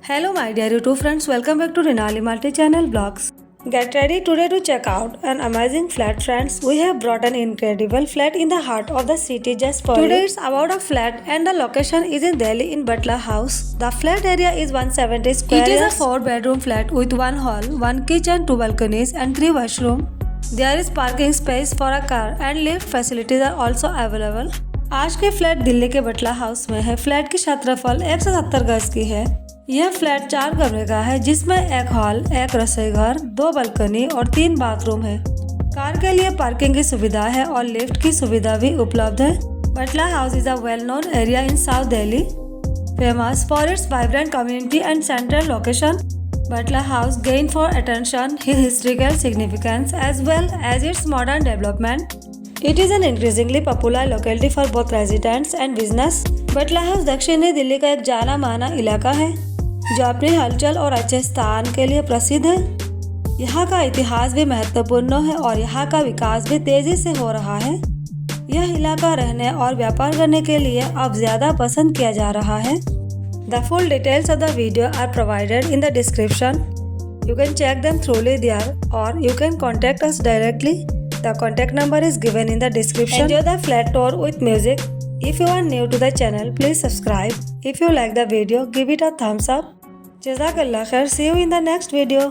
Hello my dear YouTube friends, welcome back to Rinali multi-channel vlogs. Get ready today to check out an amazing flat friends. We have brought an incredible flat in the heart of the city just for you. Today it's about a flat and the location is in Delhi in Batla house. The flat area is 170 square. It is a 4-bedroom flat with 1 hall, 1 kitchen, 2 balconies and 3 washroom. There is parking space for a car and lift facilities are also available. आज के flat Delhi के बटला house में है। Flat की क्षेत्रफल 170 गज की है। यह फ्लैट 4 कमरे का है जिसमें 1 हॉल, 1 रसोई घर, 2 बालकनी और 3 बाथरूम है। कार के लिए पार्किंग की सुविधा है और लिफ्ट की सुविधा भी उपलब्ध है। Batla House is a well known area in South Delhi, famous for its vibrant community and central location. Batla House gained for attention his historical significance as well as its modern development. It is an increasingly popular locality for both residents and business. Batla House दक्षिणी दिल्ली का एक जाना माना इलाका है जो अपनी हलचल और अच्छे स्थान के लिए प्रसिद्ध है। यहाँ का इतिहास भी महत्वपूर्ण है और यहाँ का विकास भी तेजी से हो रहा है। यह इलाका रहने और व्यापार करने के लिए अब ज्यादा पसंद किया जा रहा है। The full details of the video are provided in the description. You can check them thoroughly there or you can contact us directly. The contact number is given in the description. Enjoy the flat tour with music. If you are new to the channel, please subscribe. If you like the video, give it a thumbs up. Jazakallah khair. See you in the next video.